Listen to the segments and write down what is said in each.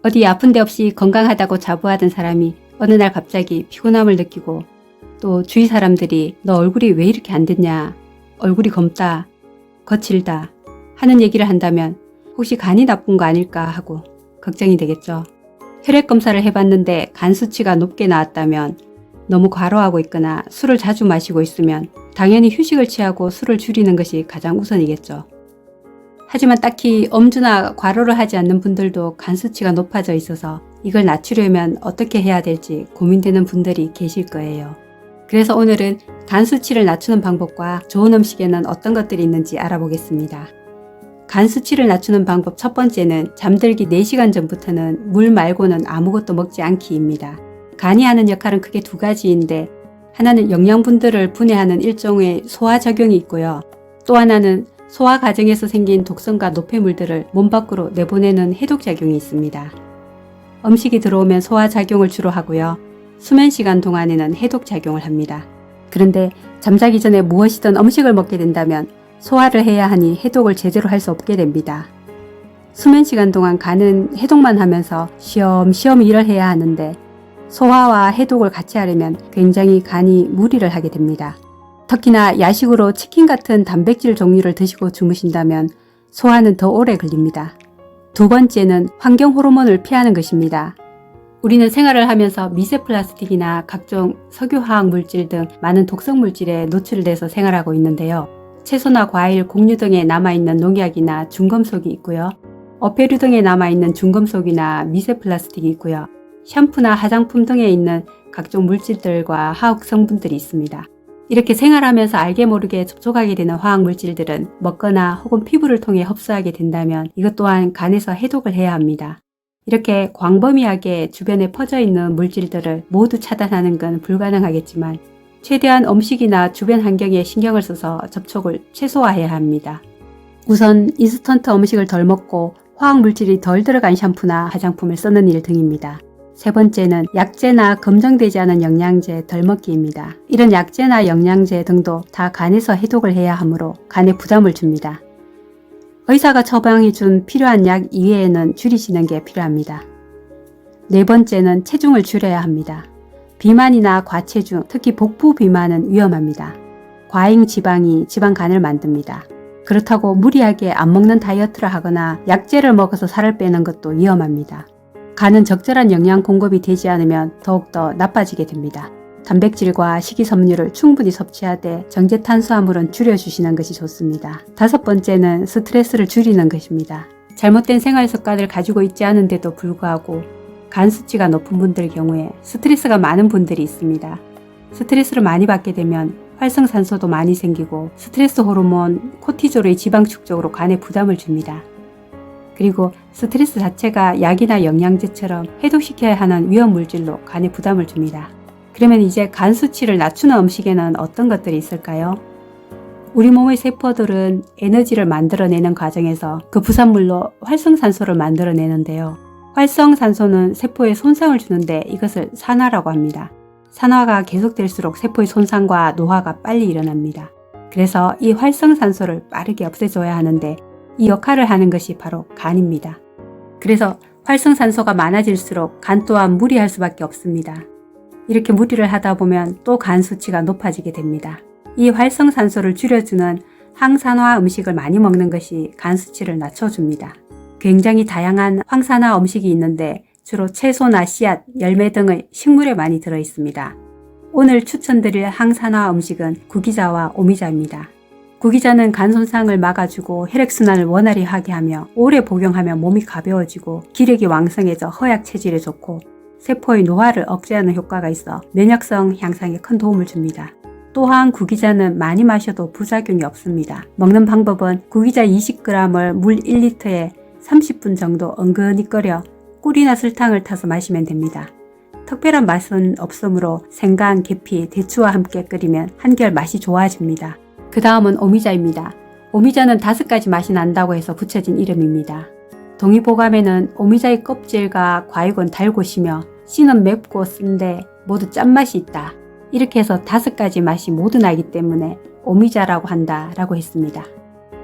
어디 아픈 데 없이 건강하다고 자부하던 사람이 어느 날 갑자기 피곤함을 느끼고 또 주위 사람들이 너 얼굴이 왜 이렇게 안 됐냐, 얼굴이 검다, 거칠다 하는 얘기를 한다면 혹시 간이 나쁜 거 아닐까 하고 걱정이 되겠죠. 혈액 검사를 해봤는데 간 수치가 높게 나왔다면 너무 과로하고 있거나 술을 자주 마시고 있으면 당연히 휴식을 취하고 술을 줄이는 것이 가장 우선이겠죠. 하지만 딱히 엄주나 과로를 하지 않는 분들도 간 수치가 높아져 있어서 이걸 낮추려면 어떻게 해야 될지 고민되는 분들이 계실 거예요. 그래서 오늘은 간 수치를 낮추는 방법과 좋은 음식에는 어떤 것들이 있는지 알아보겠습니다. 간 수치를 낮추는 방법 첫 번째는 잠들기 4시간 전부터는 물 말고는 아무것도 먹지 않기입니다. 간이 하는 역할은 크게 두 가지인데 하나는 영양분들을 분해하는 일종의 소화작용이 있고요. 또 하나는 소화 과정에서 생긴 독성과 노폐물들을 몸 밖으로 내보내는 해독작용이 있습니다. 음식이 들어오면 소화작용을 주로 하고요. 수면 시간 동안에는 해독작용을 합니다. 그런데 잠자기 전에 무엇이든 음식을 먹게 된다면 소화를 해야 하니 해독을 제대로 할 수 없게 됩니다. 수면 시간 동안 간은 해독만 하면서 쉬엄쉬엄 일을 해야 하는데 소화와 해독을 같이 하려면 굉장히 간이 무리를 하게 됩니다. 특히나 야식으로 치킨 같은 단백질 종류를 드시고 주무신다면 소화는 더 오래 걸립니다. 두 번째는 환경 호르몬을 피하는 것입니다. 우리는 생활을 하면서 미세 플라스틱이나 각종 석유화학 물질 등 많은 독성 물질에 노출돼서 생활하고 있는데요. 채소나 과일, 곡류 등에 남아있는 농약이나 중금속이 있고요. 어패류 등에 남아있는 중금속이나 미세 플라스틱이 있고요. 샴푸나 화장품 등에 있는 각종 물질들과 화학 성분들이 있습니다. 이렇게 생활하면서 알게 모르게 접촉하게 되는 화학 물질들은 먹거나 혹은 피부를 통해 흡수하게 된다면 이것 또한 간에서 해독을 해야 합니다. 이렇게 광범위하게 주변에 퍼져 있는 물질들을 모두 차단하는 건 불가능하겠지만 최대한 음식이나 주변 환경에 신경을 써서 접촉을 최소화해야 합니다. 우선 인스턴트 음식을 덜 먹고 화학 물질이 덜 들어간 샴푸나 화장품을 쓰는 일 등입니다. 세 번째는 약재나 검정되지 않은 영양제 덜 먹기입니다. 이런 약재나 영양제 등도 다 간에서 해독을 해야 하므로 간에 부담을 줍니다. 의사가 처방해 준 필요한 약 이외에는 줄이시는 게 필요합니다. 네 번째는 체중을 줄여야 합니다. 비만이나 과체중, 특히 복부 비만은 위험합니다. 과잉 지방이 지방간을 만듭니다. 그렇다고 무리하게 안 먹는 다이어트를 하거나 약재를 먹어서 살을 빼는 것도 위험합니다. 간은 적절한 영양 공급이 되지 않으면 더욱더 나빠지게 됩니다. 단백질과 식이섬유를 충분히 섭취하되 정제탄수화물은 줄여주시는 것이 좋습니다. 다섯 번째는 스트레스를 줄이는 것입니다. 잘못된 생활 습관을 가지고 있지 않은데도 불구하고 간 수치가 높은 분들 경우에 스트레스가 많은 분들이 있습니다. 스트레스를 많이 받게 되면 활성산소도 많이 생기고 스트레스 호르몬 코티졸의 지방 축적으로 간에 부담을 줍니다. 그리고 스트레스 자체가 약이나 영양제처럼 해독시켜야 하는 위험 물질로 간에 부담을 줍니다. 그러면 이제 간 수치를 낮추는 음식에는 어떤 것들이 있을까요? 우리 몸의 세포들은 에너지를 만들어내는 과정에서 그 부산물로 활성산소를 만들어내는데요. 활성산소는 세포에 손상을 주는데 이것을 산화라고 합니다. 산화가 계속될수록 세포의 손상과 노화가 빨리 일어납니다. 그래서 이 활성산소를 빠르게 없애줘야 하는데 이 역할을 하는 것이 바로 간입니다. 그래서 활성산소가 많아질수록 간 또한 무리할 수밖에 없습니다. 이렇게 무리를 하다 보면 또 간 수치가 높아지게 됩니다. 이 활성산소를 줄여주는 항산화 음식을 많이 먹는 것이 간 수치를 낮춰줍니다. 굉장히 다양한 항산화 음식이 있는데 주로 채소나 씨앗, 열매 등의 식물에 많이 들어있습니다. 오늘 추천드릴 항산화 음식은 구기자와 오미자입니다. 구기자는 간 손상을 막아주고 혈액순환을 원활히 하게 하며 오래 복용하면 몸이 가벼워지고 기력이 왕성해져 허약 체질에 좋고 세포의 노화를 억제하는 효과가 있어 면역성 향상에 큰 도움을 줍니다. 또한 구기자는 많이 마셔도 부작용이 없습니다. 먹는 방법은 구기자 20g을 물 1리터에 30분 정도 은근히 끓여 꿀이나 설탕을 타서 마시면 됩니다. 특별한 맛은 없으므로 생강, 계피, 대추와 함께 끓이면 한결 맛이 좋아집니다. 그 다음은 오미자입니다. 오미자는 5가지 맛이 난다고 해서 붙여진 이름입니다. 동의보감에는 오미자의 껍질과 과육은 달고 시며 씨는 맵고 쓴데 모두 짠맛이 있다. 이렇게 해서 5가지 맛이 모두 나기 때문에 오미자라고 한다라고 했습니다.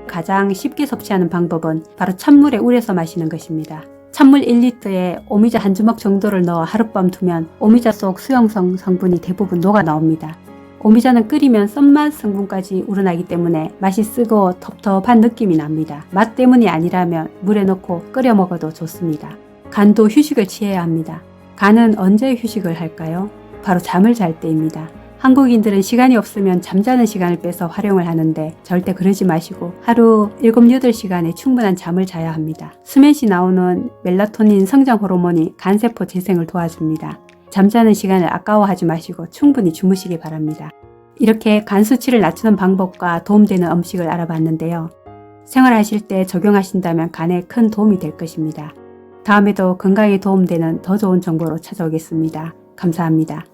가장 쉽게 섭취하는 방법은 바로 찬물에 우려서 마시는 것입니다. 찬물 1리터에 오미자 한 주먹 정도를 넣어 하룻밤 두면 오미자 속 수용성 성분이 대부분 녹아 나옵니다. 오미자는 끓이면 썬맛 성분까지 우러나기 때문에 맛이 쓰고 텁텁한 느낌이 납니다. 맛 때문이 아니라면 물에 넣고 끓여 먹어도 좋습니다. 간도 휴식을 취해야 합니다. 간은 언제 휴식을 할까요? 바로 잠을 잘 때입니다. 한국인들은 시간이 없으면 잠자는 시간을 빼서 활용을 하는데 절대 그러지 마시고 하루 7, 8시간의 충분한 잠을 자야 합니다. 수면 시 나오는 멜라토닌 성장 호르몬이 간세포 재생을 도와줍니다. 잠자는 시간을 아까워하지 마시고 충분히 주무시기 바랍니다. 이렇게 간 수치를 낮추는 방법과 도움되는 음식을 알아봤는데요. 생활하실 때 적용하신다면 간에 큰 도움이 될 것입니다. 다음에도 건강에 도움되는 더 좋은 정보로 찾아오겠습니다. 감사합니다.